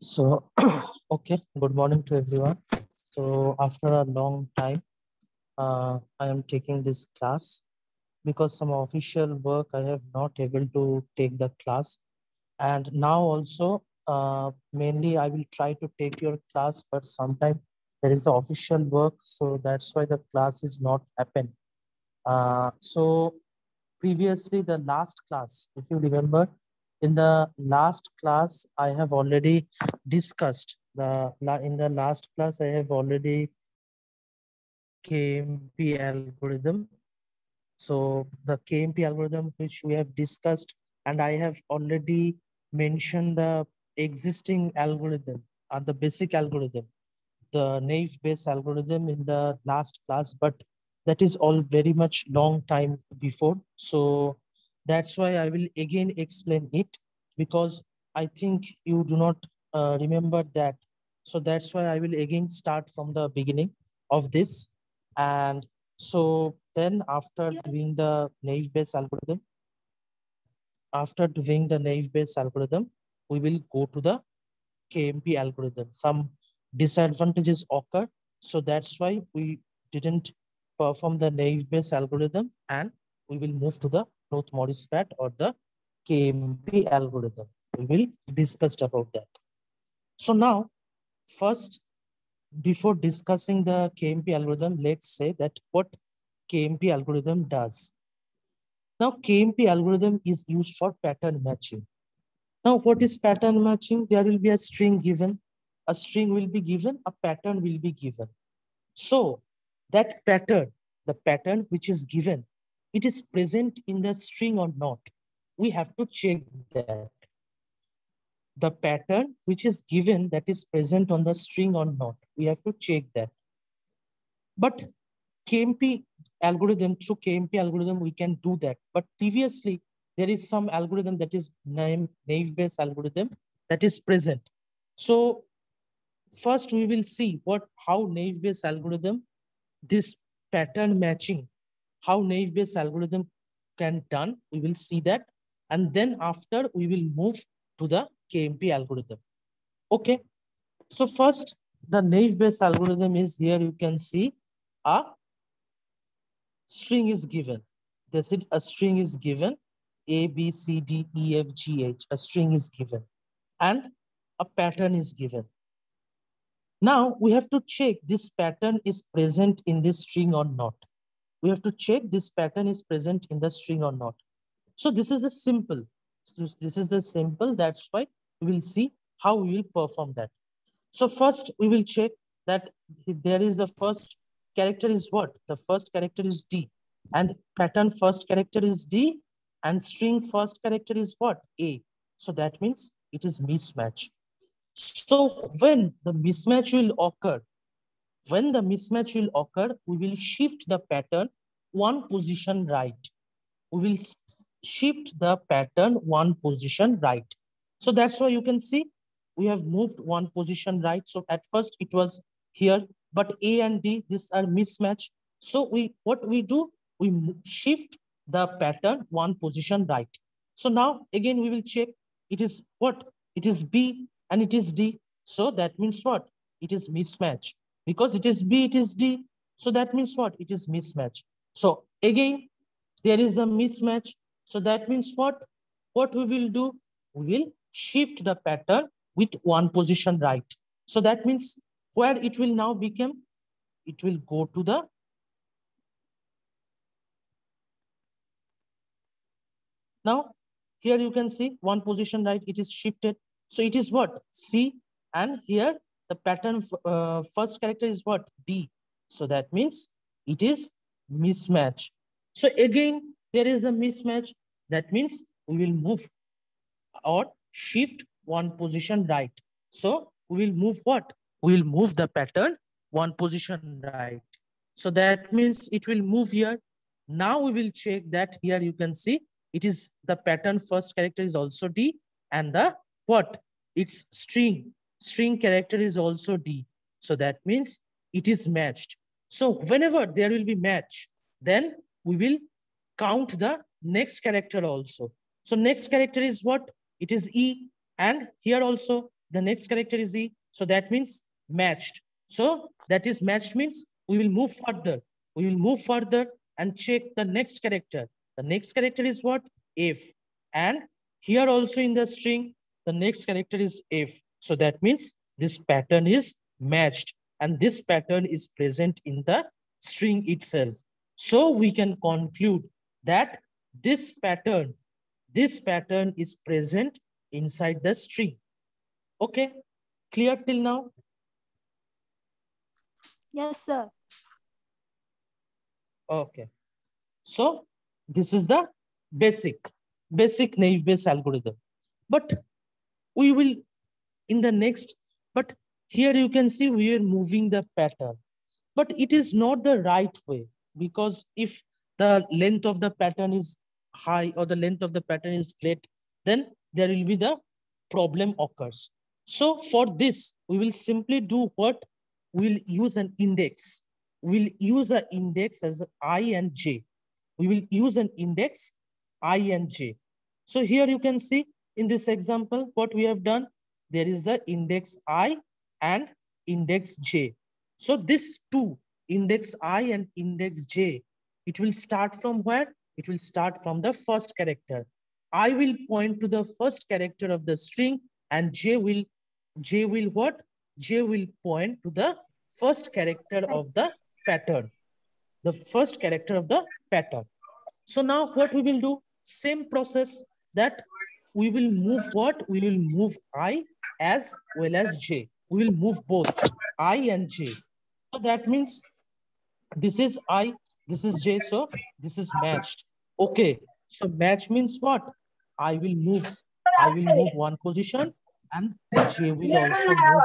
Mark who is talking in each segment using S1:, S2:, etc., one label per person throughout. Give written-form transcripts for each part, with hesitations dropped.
S1: So, okay, good morning to everyone. So, after a long time, I am taking this class because some official work I have not able to take the class. And now also, mainly I will try to take your class, but sometimes there is the official work, so that's why the class is not happen. So previously the last class, if you remember, in the last class I have already discussed in the last class I have already KMP algorithm. So the KMP algorithm which we have discussed, and I have already mentioned the existing algorithm or the basic algorithm, the naive Bayes algorithm in the last class, but that is all very much long time before. So that's why I will again explain it, because I think you do not remember that. So that's why I will again start from the beginning of this. And so then after doing the naive Bayes algorithm, we will go to the KMP algorithm. Some disadvantages occur. So that's why we didn't perform the naive Bayes algorithm, and we will move to the Knuth-Morispat or the KMP algorithm. We will discuss about that. So now, first, before discussing the KMP algorithm, let's say that what KMP algorithm does. Now, KMP algorithm is used for pattern matching. Now, what is pattern matching? There will be a string given, a string will be given, a pattern will be given. So that pattern, the pattern which is given, it is present in the string or not. We have to check that. The pattern which is given, that is present on the string or not. We have to check that. But KMP algorithm, through KMP algorithm, we can do that. But previously, there is some algorithm that is naive Bayes algorithm that is present. So first we will see how naive Bayes algorithm, this pattern matching, how naive Bayes algorithm can done. We will see that. And then after we will move to the KMP algorithm. Okay. So first, the naive Bayes algorithm is here. You can see a string is given. That's it. A string is given. A, B, C, D, E, F, G, H. A string is given. And a pattern is given. Now we have to check this pattern is present in this string or not. We have to check this pattern is present in the string or not. So this is the simple. This is the simple. That's why we will see how we will perform that. So first we will check that there is the first character is what? The first character is D, and pattern first character is D, and string first character is what? A. So that means it is mismatch. So when the mismatch will occur, we will shift the pattern one position right. We will shift the pattern one position right. So that's why you can see we have moved one position right. So at first it was here, but A and D, these are mismatch. So what we do, we shift the pattern one position right. So now again we will check it is what? It is B and it is D. So that means what? It is mismatch. Because it is B, it is D. So that means what? It is mismatch. So again, there is a mismatch. So that means what? What we will do? We will shift the pattern with one position right. So that means where it will now become, it will go to the now here you can see one position right, it is shifted. So it is what? C, and here the pattern first character is what? D. So that means it is mismatch. So again, there is a mismatch. That means we will move or shift one position right. So we will move what? We will move the pattern one position right. So that means it will move here. Now we will check that here you can see it is the pattern first character is also D, and the what? It's string. String character is also D. So that means it is matched. So whenever there will be match, then we will count the next character also. So next character is what? It is E, and here also the next character is E. So that means matched. So that is matched means we will move further. We will move further and check the next character. The next character is what? F. And here also in the string, the next character is F. So that means this pattern is matched and this pattern is present in the string itself. So we can conclude that this pattern is present inside the string. Okay, clear till now?
S2: Yes, sir.
S1: Okay. So this is the basic naive Bayes algorithm. But we will in the next, but here you can see we are moving the pattern. But it is not the right way, because if the length of the pattern is high or the length of the pattern is great, then there will be the problem occurs. So for this, we will simply do what? We'll use an index. We'll use an index as I and J. We will use an index I and J. So here you can see in this example, what we have done, there is the index I and index J. So this two, index I and index J, it will start from where? It will start from the first character. I will point to the first character of the string and J will what? J will point to the first character of the pattern. The first character of the pattern. So now what we will do? Same process, that we will move what? We will move I as well as J. We will move both I and J. So that means this is I, this is J, so this is matched. Okay, so match means what? I will move one position and J will also move.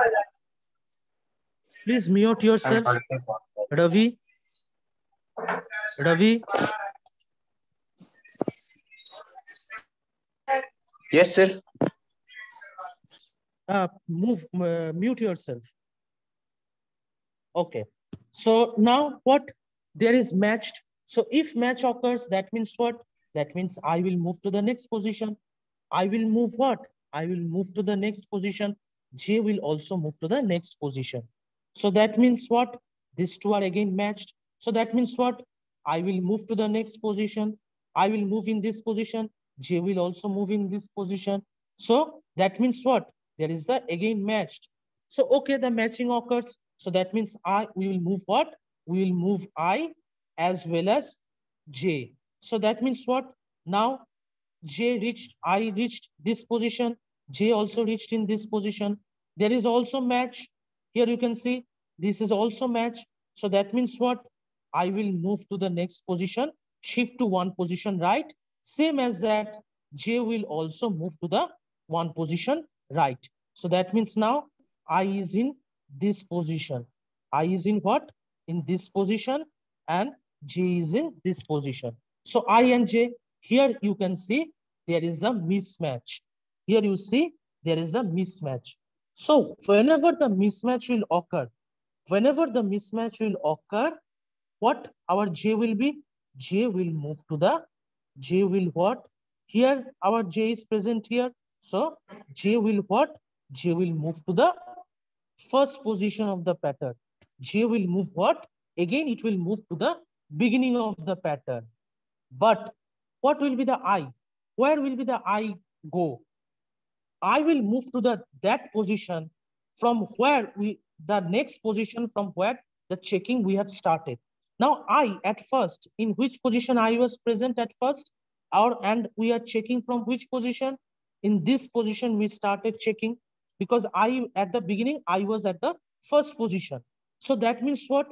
S1: Please mute yourself. Ravi.
S3: Yes, sir.
S1: Mute yourself. Okay. So now what? There is matched. So if match occurs, that means what? That means I will move to the next position. I will move what? I will move to the next position. J will also move to the next position. So that means what? These two are again matched. So that means what? I will move to the next position. I will move in this position. J will also move in this position. So that means what? There is the again matched. So okay, the matching occurs. So that means we will move what? We will move I as well as J. So that means what? Now I reached this position. J also reached in this position. There is also match. Here you can see this is also match. So that means what? I will move to the next position, shift to one position right. Same as that, J will also move to the one position right. So that means now I is in this position. I is in what? In this position, and J is in this position. So I and J, here you can see there is a mismatch. Here you see there is a mismatch. So whenever the mismatch will occur, what our J will be? J will move to the, J will what? Here our J is present here. So J will what? J will move to the first position of the pattern. J will move what? Again, it will move to the beginning of the pattern. But what will be the I? Where will be the I go? I will move to that position from where the next position from where the checking we have started. Now I at first, in which position I was present at first, and we are checking from which position? In this position we started checking, because I at the beginning I was at the first position. So that means what?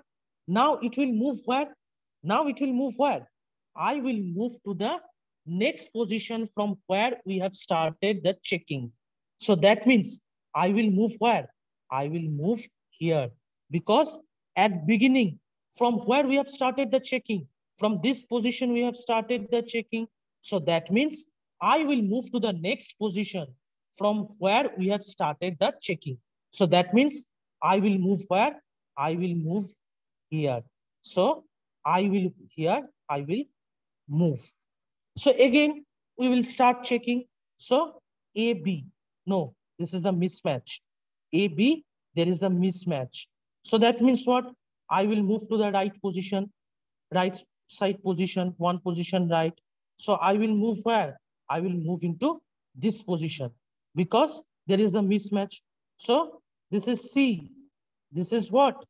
S1: Now it will move where? Now it will move where? I will move to the next position from where we have started the checking. So that means I will move where? I will move here, because at beginning, from where we have started the checking, from this position we have started the checking. So that means I will move to the next position from where we have started the checking. So that means I will move where? I will move here. So I will move. So again, we will start checking. So A, B. No, this is the mismatch. A, B, there is a mismatch. So that means what? I will move to the right position, right side position, one position right. So I will move where? I will move into this position because there is a mismatch. So this is C. This is what?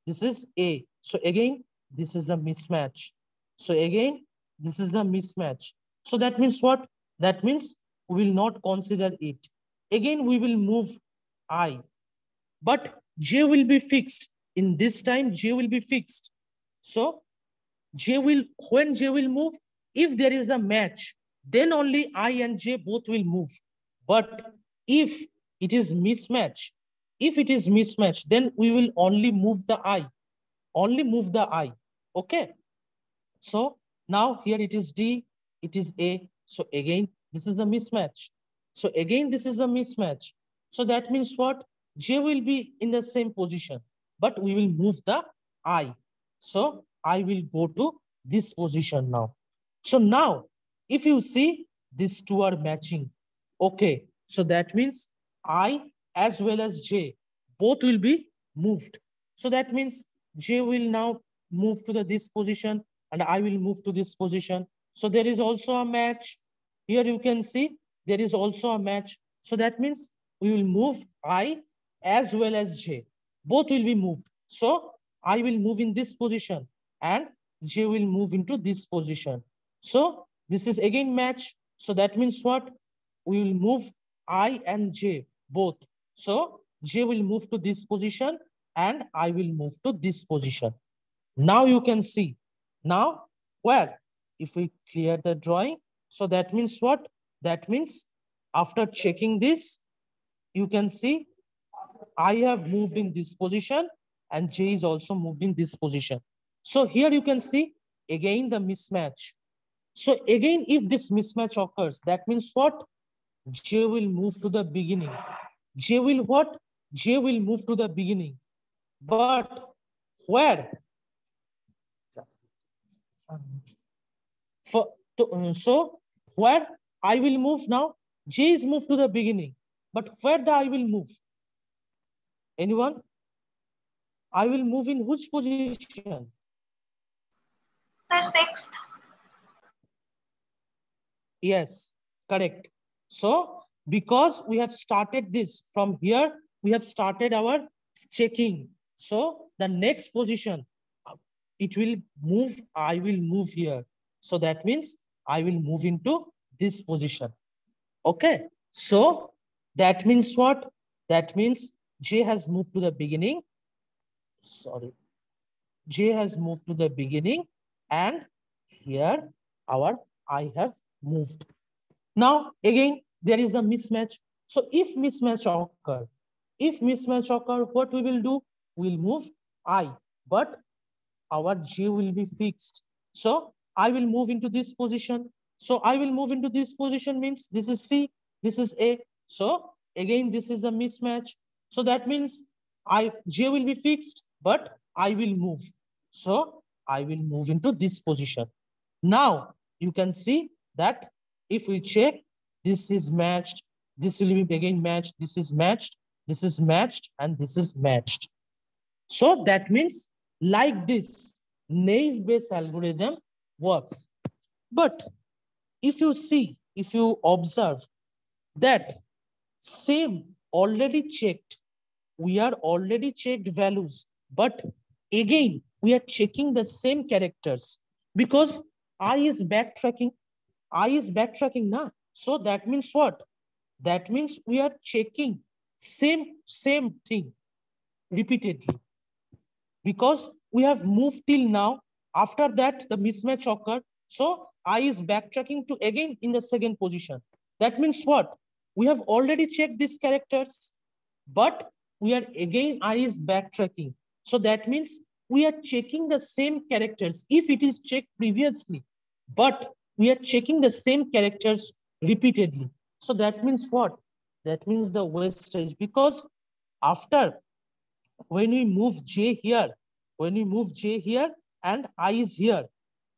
S1: This is A. So again, this is a mismatch. So again, this is the mismatch. So that means what? That means we will not consider it. Again, we will move I, but J will be fixed. In this time, J will be fixed. So J will, when J will move, if there is a match, then only I and J both will move. But if it is mismatch, then we will only move the I, okay? So now here it is D, it is A. So again, this is a mismatch. So again, this is a mismatch. So that means what? J will be in the same position, but we will move the I. So I will go to this position now. So now, if you see, these two are matching. Okay, so that means I as well as J, both will be moved. So that means J will now move to this position and I will move to this position. So there is also a match. Here you can see there is also a match. So that means we will move I as well as J. Both will be moved. So I will move in this position and J will move into this position. So this is again match. So that means what? We will move I and J both. So J will move to this position and I will move to this position. Now you can see. Now where? If we clear the drawing, so that means what? That means after checking this, you can see I have moved in this position and J is also moved in this position. So here you can see again the mismatch. So again, if this mismatch occurs, that means what? J will move to the beginning. J will what? J will move to the beginning. But where? So where I will move now? J is moved to the beginning. But where the I will move? Anyone? I will move in which position?
S2: Sir, sixth.
S1: Yes, correct. So because we have started this from here, we have started our checking. So the next position, it will move, I will move here. So that means I will move into this position. Okay. So that means what? That means J has moved to the beginning. Sorry. J has moved to the beginning and here our I have moved. Now, again, there is the mismatch. So if mismatch occur, what we will do? We'll move I, but our J will be fixed. So I will move into this position. So I will move into this position means this is C, this is A. So again, this is the mismatch. So that means J will be fixed, but I will move. So I will move into this position. Now you can see that if we check, this is matched, this will be again matched, this is matched, this is matched, and this is matched. So that means like this, naive-Bayes algorithm works. But if you see, if you observe that same already checked, we are already checked values, but again, we are checking the same characters because I is backtracking now. So that means what? That means we are checking same thing repeatedly because we have moved till now. After that, the mismatch occurred. So I is backtracking to again in the second position. That means what? We have already checked these characters, but we are again I is backtracking. So that means we are checking the same characters if it is checked previously, but we are checking the same characters repeatedly. So that means what? That means the wastage because after when we move J here, and I is here,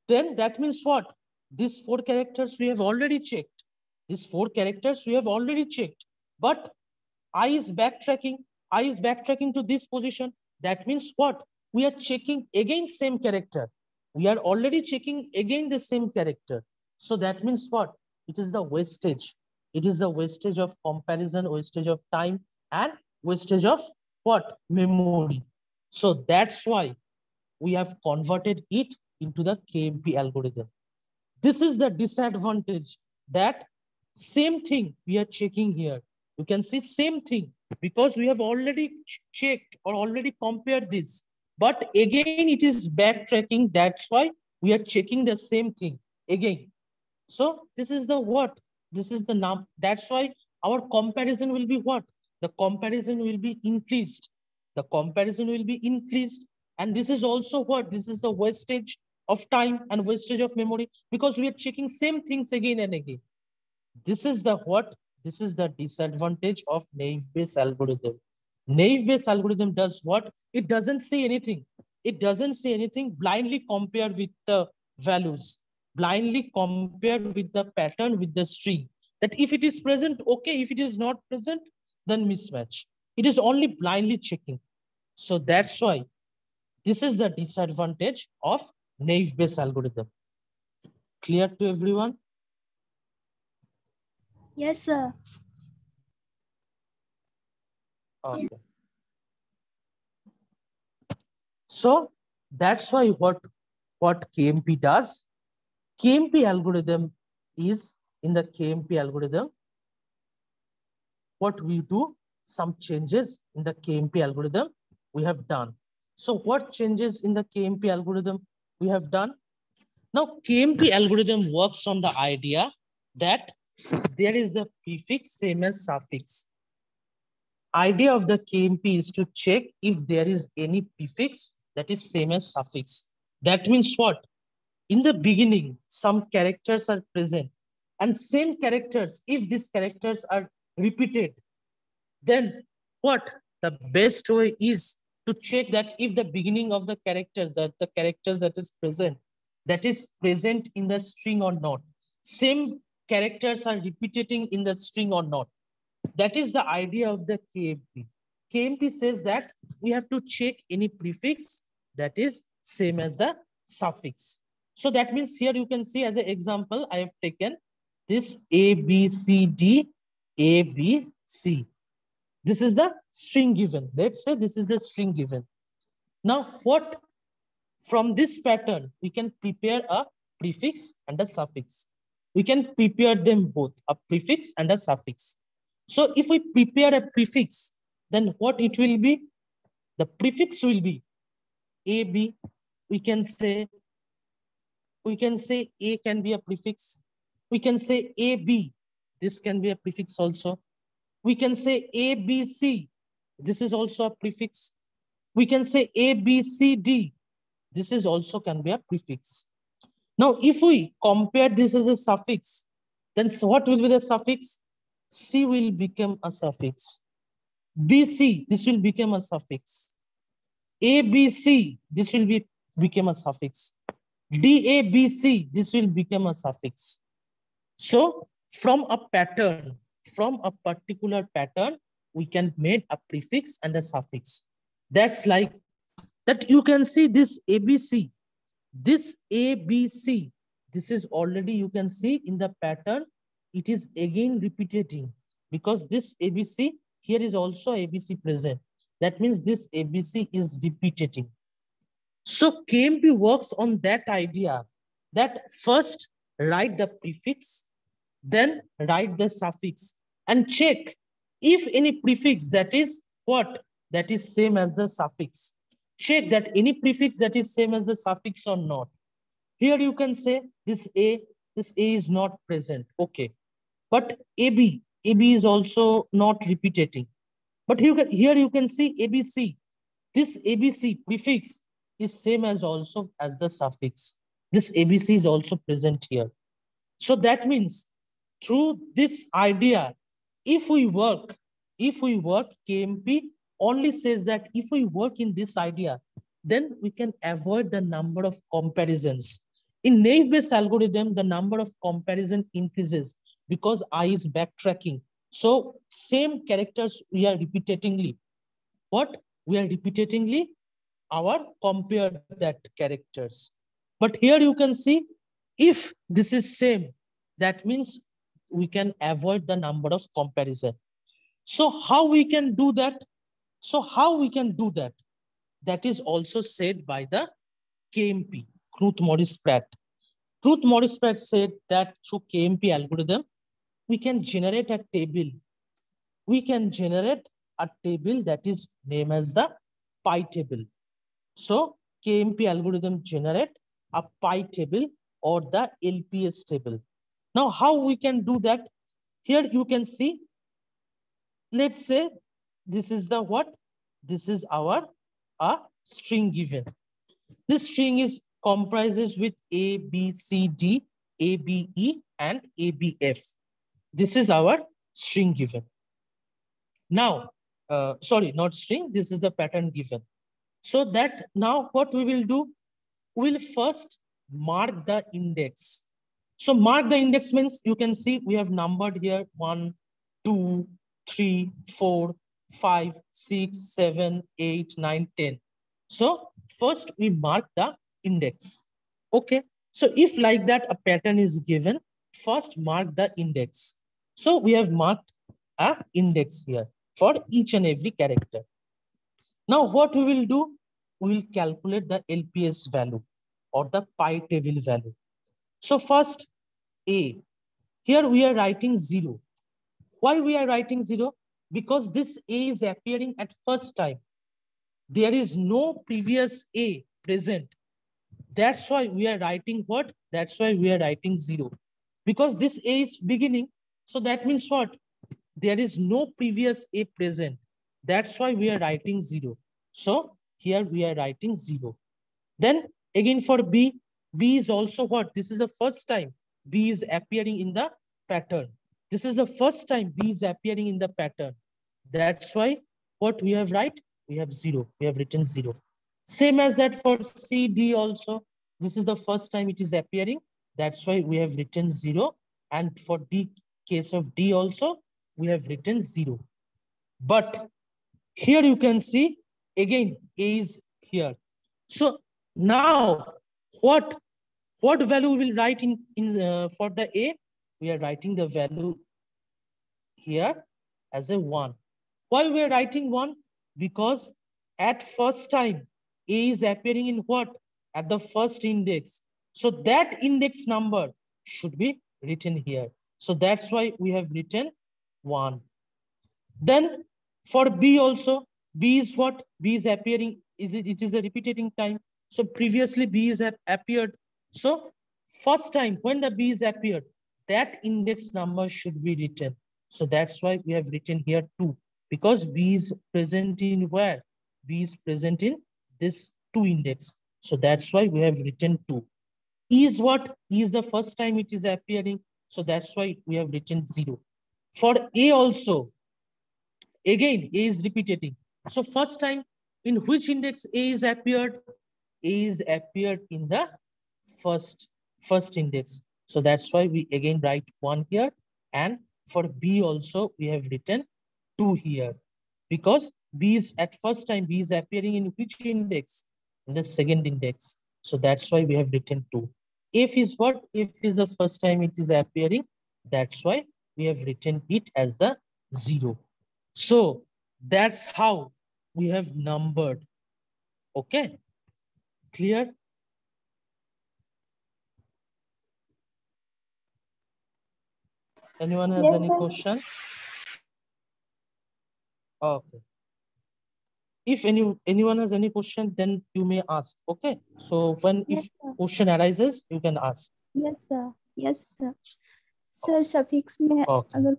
S1: then that means what? These four characters we have already checked. But I is backtracking. I is backtracking to this position. That means what? We are checking again same character. We are already checking again the same character. So that means what? It is the wastage. It is the wastage of comparison, wastage of time, and wastage of what? Memory. So that's why we have converted it into the KMP algorithm. This is the disadvantage, that same thing we are checking here. You can see same thing because we have already checked or already compared this. But again, it is backtracking. That's why we are checking the same thing again. So this is the what? This is the num. That's why our comparison will be what? The comparison will be increased. The comparison will be increased. And this is also what? This is the wastage of time and wastage of memory because we are checking same things again and again. This is the what? This is the disadvantage of naive-Bayes algorithm. Naive-Bayes algorithm does what? It doesn't say anything. It doesn't say anything. Blindly compare with the values. Blindly compare with the pattern with the string. That if it is present, okay. If it is not present, then mismatch. It is only blindly checking. So that's why this is the disadvantage of naive-Bayes algorithm. Clear to everyone?
S3: Yes, sir.
S1: Okay. So that's why what KMP does, KMP algorithm is, in the KMP algorithm, what we do, some changes in the KMP algorithm we have done. So what changes in the KMP algorithm we have done? Now KMP algorithm works on the idea that there is the prefix same as suffix. Idea of the KMP is to check if there is any prefix that is same as suffix. That means what? In the beginning, some characters are present, and same characters, if these characters are repeated, then what? The best way is to check that if the beginning of the characters, that the characters that is present in the string or not. Same characters are repeating in the string or not. That is the idea of the KMP. KMP says that we have to check any prefix that is same as the suffix. So that means here you can see as an example, I have taken this A, B, C, D, A, B, C. This is the string given. Let's say this is the string given. Now what? From this pattern, we can prepare a prefix and a suffix. We can prepare them both, a prefix and a suffix. So if we prepare a prefix, then what it will be? The prefix will be AB. We can say A can be a prefix. We can say AB. This can be a prefix also. We can say ABC. This is also a prefix. We can say ABCD. This is also can be a prefix. Now, if we compare this as a suffix, then what will be the suffix? C will become a suffix. BC, this will become a suffix. ABC, this will become a suffix. DABC, this will become a suffix. So from a pattern, from a particular pattern, we can make a prefix and a suffix. That's like that you can see this ABC. This ABC, this is already you can see in the pattern, it is again repeating because this ABC, here is also ABC present. That means this ABC is repeating. So KMP works on that idea that first write the prefix, then write the suffix and check if any prefix that is what? That is same as the suffix. Check that any prefix that is same as the suffix or not. Here you can say this A is not present. Okay. But AB is also not repeating. But here you can see ABC. This ABC prefix is same as also as the suffix. This ABC is also present here. So that means through this idea, if we work, KMP only says that if we work in this idea, then we can avoid the number of comparisons. In naive-Bayes algorithm, the number of comparison increases because I is backtracking. So same characters we are repeatedly. what we are repeatedly our compare that characters. But here you can see, if this is same, that means we can avoid the number of comparison. So how we can do that? That is also said by the KMP, Knuth Morris Pratt. Knuth Morris Pratt said that through KMP algorithm, we can generate a table. We can generate a table that is named as the pi table. So KMP algorithm generate a pi table or the LPS table. Now, how we can do that? Here you can see, let's say this is the what? This is our string given. This string is comprises with A, B, C, D, A, B, E, and A, B, F. This is our string given. Now, sorry, not string, this is the pattern given. So that now what we will do, we'll first mark the index. So mark the index means you can see we have numbered here 1, 2, 3, 4, 5, 6, 7, 8, 9, 10. So first we mark the index. Okay. So if like that a pattern is given, first mark the index. So we have marked a index here for each and every character. Now what we will do, we will calculate the LPS value or the pi table value. So first A, here we are writing 0. Why we are writing 0? Because this A is appearing at first time. There is no previous A present. That's why we are writing what? That's why we are writing 0. Because this A is beginning. So that means what? There is no previous A present. That's why we are writing 0. So here we are writing 0. Then again for B, B is also what? This is the first time B is appearing in the pattern. This is the first time B is appearing in the pattern. That's why what we have write? We have 0. We have written 0. Same as that for C, D also. This is the first time it is appearing. That's why we have written 0. And for D, case of D also, we have written 0. But here you can see, again, A is here. So now, what value we will write in for the A? We are writing the value here as a 1. Why we are writing 1? Because at first time, A is appearing in what? At the first index. So that index number should be written here. So that's why we have written 1. Then for B also, B is what? B is appearing, it is a repeating time. So previously B is appeared. So first time when the B is appeared, that index number should be written. So that's why we have written here 2. Because B is present in where? B is present in this 2 index. So that's why we have written 2. E is what? E is the first time it is appearing. So that's why we have written 0. For A also, again, A is repeating. So first time, in which index A is appeared? A is appeared in the first index. So that's why we again write 1 here. And for B also, we have written 2 here. Because B is at first time, B is appearing in which index? In the second index. So that's why we have written 2. F is what? F is the first time it is appearing. That's why we have written it as the 0. So that's how we have numbered. Okay, clear? Anyone has any question? Okay. If anyone has any question, then you may ask. Okay. So when if question arises, you can ask.
S3: Yes, sir. Yes, sir. Sir suffix में
S1: Okay.
S3: अगर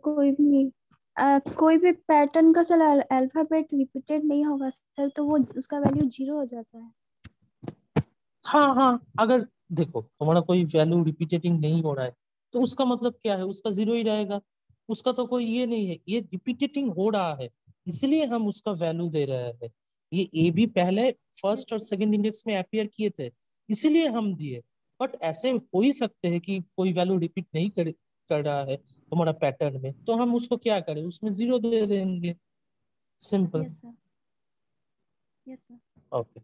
S3: कोई भी pattern का sir alphabet repeated नहीं होगा sir, तो वो उसका वैल्यू 0 हो जाता है।
S1: हाँ, अगर देखो हमारा कोई वैल्यू रिपीटेटिंग नहीं हो रहा है तो उसका मतलब क्या है? उसका 0 ही रहेगा। उसका तो कोई ये नहीं है, ये रिपीटेटिंग हो रहा है इसलिए हम उसका वैल्यू दे रहे हैं। ये ए भी पहले फर्स्ट और सेकंड इंडेक्स में अपीयर किए थे इसीलिए हम दिए। बट ऐसे हो ही सकते हैं कि कोई वैल्यू रिपीट नहीं कर रहा है हमारा पैटर्न में, तो हम उसको क्या करें? उसमें 0 दे देंगे। Simple.
S3: Yes, sir. Yes, sir.
S1: Okay.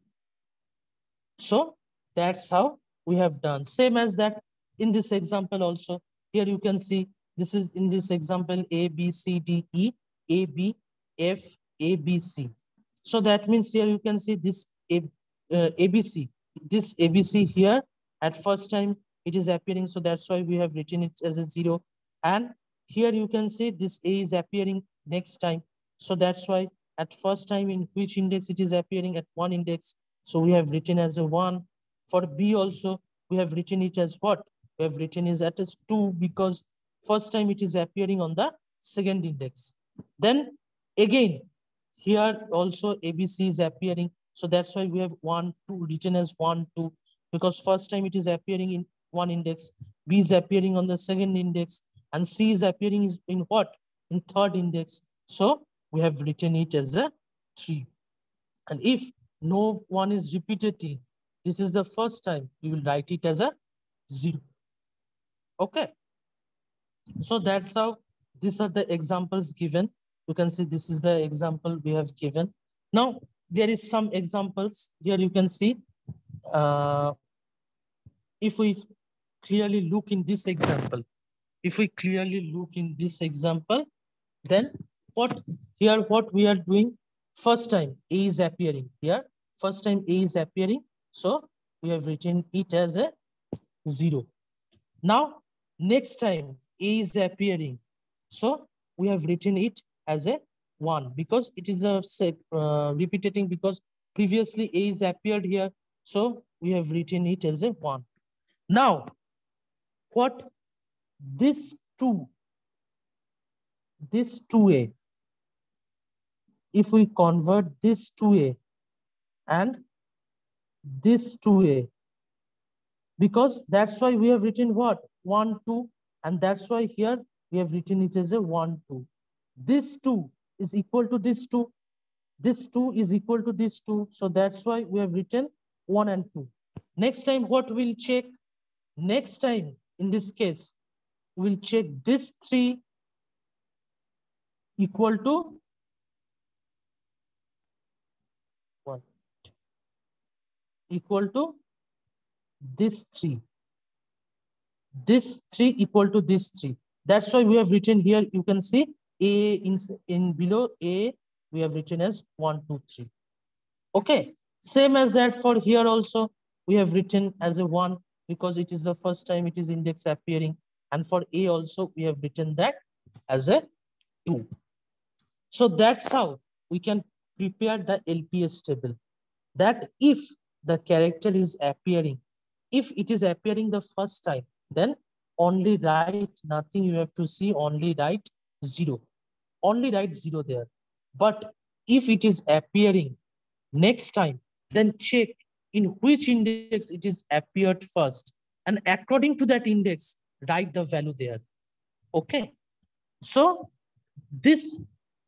S1: So that's how we have done. Same as that in this example also. Here you can see this is in this example A, B, C, D, E, A, B, F, A, B, C. So that means here you can see this ABC. This ABC here at first time it is appearing. So that's why we have written it as a 0. And here you can see this A is appearing next time. So that's why at first time in which index it is appearing at 1 index. So we have written as a 1. For B also, we have written it as what? We have written is at as 2 because first time it is appearing on the second index. Then again, here also ABC is appearing. So that's why we have 1, 2 written as 1, 2 because first time it is appearing in one index, B is appearing on the second index, and C is appearing in what? In third index. So we have written it as a 3. And if no one is repeating, this is the first time, we will write it as a 0. Okay. So that's how these are the examples given. You can see this is the example we have given. Now, there is some examples here you can see. If we clearly look in this example, then what we are doing, first time A is appearing here. First time A is appearing. So we have written it as a 0. Now, next time A is appearing. So we have written it as a 1 because it is a repeating because previously A is appeared here. So we have written it as a 1. Now, what this 2A, if we convert this 2A and this 2A, because that's why we have written what? 1, 2, and that's why here we have written it as a 1, 2. This 2 is equal to this 2. This 2 is equal to this 2. So that's why we have written 1 and 2. Next time, what we'll check? Next time, in this case, we'll check this 3 equal to 1, equal to this 3. This 3 equal to this 3. That's why we have written here, you can see A in below A, we have written as 1, 2, 3. Okay, same as that for here also, we have written as a 1 because it is the first time it is index appearing. And for A also, we have written that as a 2. So that's how we can prepare the LPS table. That if the character is appearing, if it is appearing the first time, then only write nothing you have to see, only write 0. Only write 0 there. But if it is appearing next time, then check in which index it is appeared first. And according to that index, write the value there. Okay. So this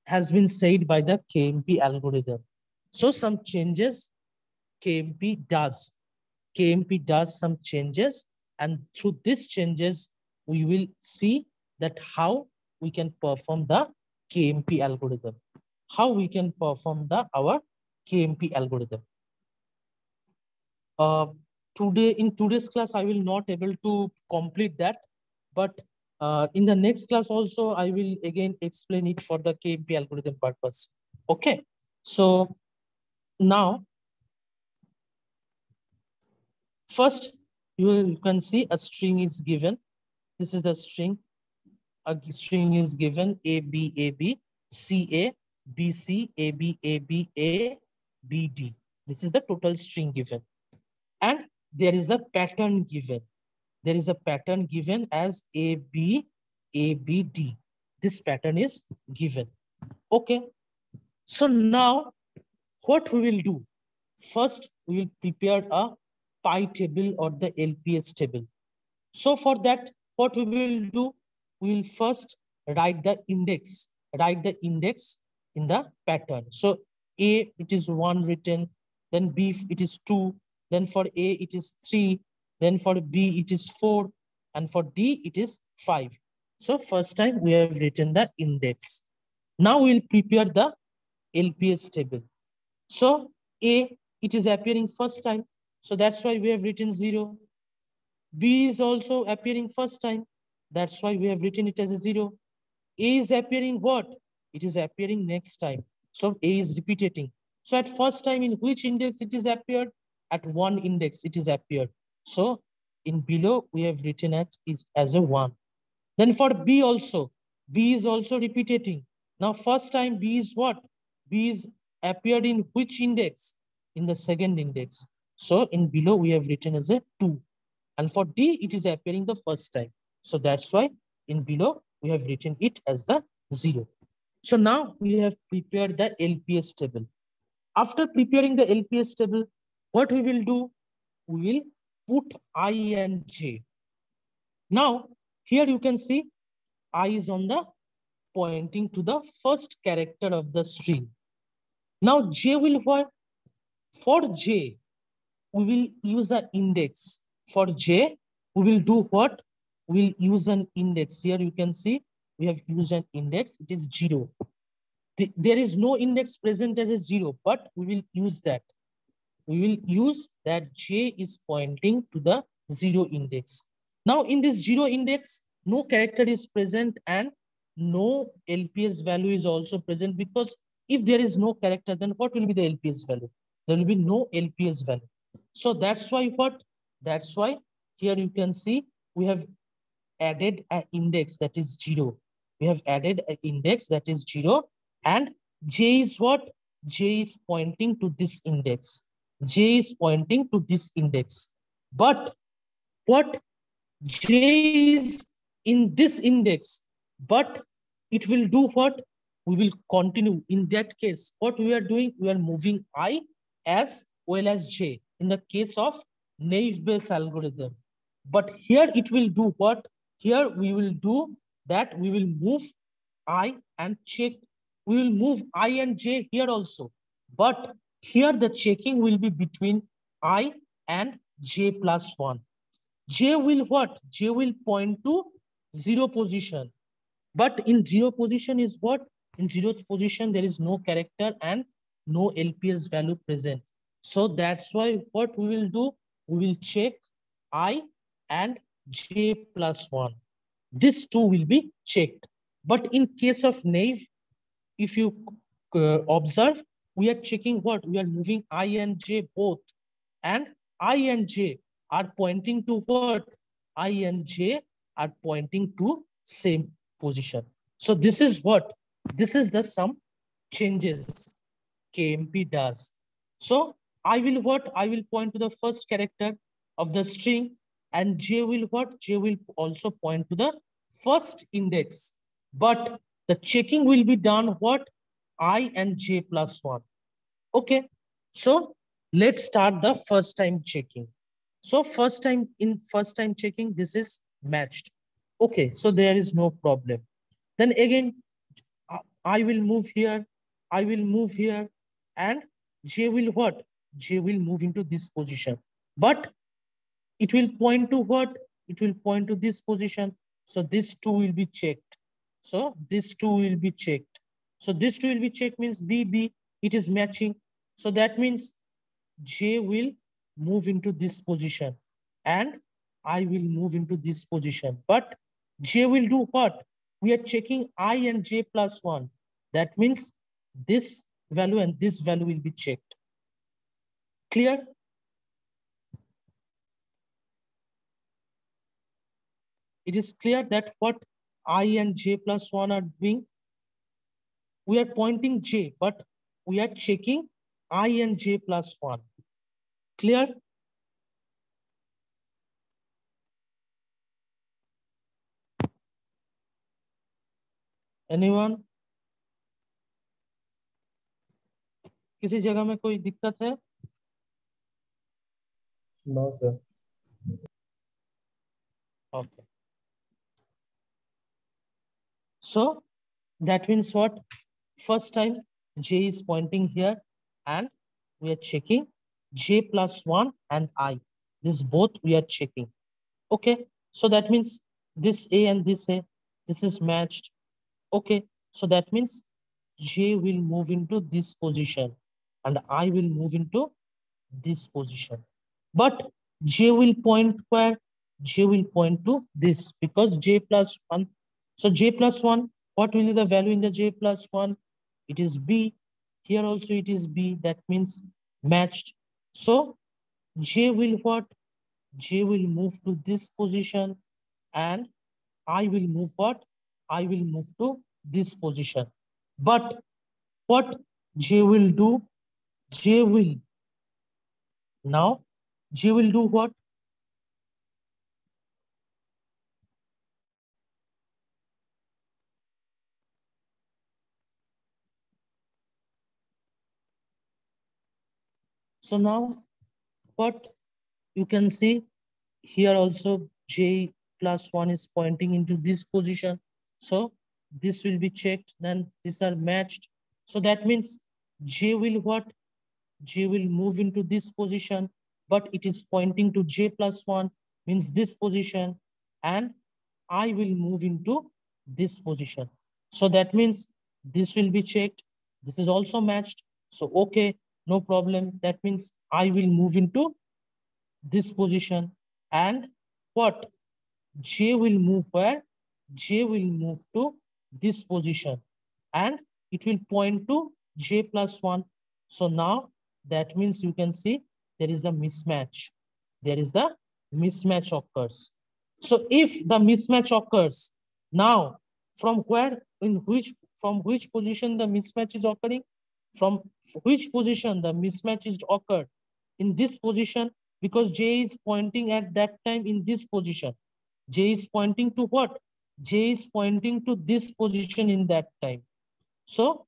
S1: has been said by the KMP algorithm. So some changes KMP does. KMP does some changes, and through these changes, we will see that how we can perform the KMP algorithm. How we can perform our KMP algorithm. In today's class, I will not able to complete that, but in the next class also, I will again explain it for the KMP algorithm purpose. Okay, so now, first, you can see a string is given. This is the string. A string is given A, B, A, B, C, A, B, C, A, B, A, B, A, B, D. This is the total string given. And there is a pattern given. There is a pattern given as A, B, D. This pattern is given. Okay. So now what we will do? First, we will prepare a pi table or the LPS table. So for that, what we will do? We will first write the index. Write the index in the pattern. So A, it is 1 written. Then B, it is 2. Then for A, it is 3. Then for B, it is 4. And for D, it is 5. So first time we have written the index. Now we'll prepare the LPS table. So A, it is appearing first time. So that's why we have written 0. B is also appearing first time. That's why we have written it as a 0. A is appearing what? It is appearing next time. So A is repeating. So at first time, in which index it is appeared? At 1 index it is appeared. So in below we have written as a 1. Then for B also, B is also repeating. Now first time B is what? B is appeared in which index? In the second index. So in below we have written as a 2. And for D, it is appearing the first time. So that's why in below we have written it as the 0. So now we have prepared the LPS table. After preparing the LPS table, what we will do? We will put I and J. Now, here you can see I is on the pointing to the first character of the string. Now J will what? For J, we will use an index. For J, we will do what? We will use an index. Here you can see we have used an index. It is 0. There is no index present as a 0, but we will use that. We will use that J is pointing to the 0 index. Now in this 0 index, no character is present and no LPS value is also present, because if there is no character, then what will be the LPS value? There will be no LPS value. So that's why what? That's why here you can see we have added an index that is 0. We have added an index that is 0, and J is what? J is pointing to this index. J is pointing to this index. But what? J is in this index, but it will do what? We will continue. In that case, what we are doing? We are moving I as well as J in the case of naive-Bayes algorithm. But here it will do what? Here we will do that we will move I and check. We will move I and J here also. But here the checking will be between I and J plus 1. J will what? J will point to 0 position. But in 0 position is what? In 0 position, there is no character and no LPS value present. So that's why what we will do? We will check I and J plus 1. This 2 will be checked. But in case of naive, if you observe, we are checking what? We are moving I and J both. And I and J are pointing to what? I and J are pointing to same position. So this is what? This is the some changes KMP does. So I will what? I will point to the first character of the string, and J will what? J will also point to the first index. But the checking will be done what? I and J plus 1. Okay. So let's start the first time checking. So first time checking, this is matched. Okay, so there is no problem. Then again, I will move here, I will move here, and J will what? J will move into this position. But it will point to what? It will point to this position. So this 2 will be checked. So this 2 will be checked. So this 2 will be checked means B, it is matching. So that means J will move into this position and I will move into this position. But J will do what? We are checking I and J plus 1. That means this value and this value will be checked. Clear? It is clear that what I and J plus 1 are doing. We are pointing J, but we are checking I and J plus 1. Clear? Anyone? किसी जगह में कोई दिक्कत है?
S4: No, sir.
S1: Okay. So that means what? First time J is pointing here and we are checking J plus 1 and I. This both we are checking. Okay. So that means this A and this A, this is matched. Okay. So that means J will move into this position and I will move into this position. But j will point where? J will point to this because j plus 1. So j plus 1, what will be the value in the j plus 1? It is b. Here also it is b. That means matched. So j will what? J will move to this position and I will move what? I will move to this position. But what J will do? J will now, J will do what? So now what you can see here also J plus 1 is pointing into this position. So this will be checked, then these are matched. So that means J will what? J will move into this position, but it is pointing to J plus 1, means this position, and I will move into this position. So that means this will be checked. This is also matched. So, okay, no problem. That means I will move into this position and what? J will move where? J will move to this position and it will point to J plus 1. So now that means you can see there is the mismatch. There is the mismatch occurs. So if the mismatch occurs, now from where, from which position the mismatch is occurring? From which position the mismatch is occurred? In this position, because J is pointing at that time in this position. J is pointing to what? J is pointing to this position in that time. So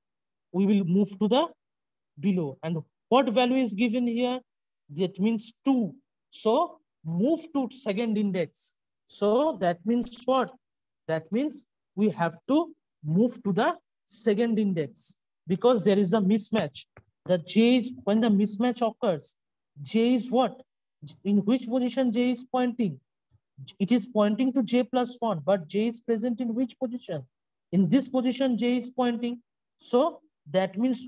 S1: we will move to the below. And what value is given here? That means 2. So move to second index. So that means what? That means we have to move to the second index because there is a mismatch. The J, when the mismatch occurs, J is what? In which position J is pointing? It is pointing to J plus 1, but J is present in which position? In this position, J is pointing. So that means what?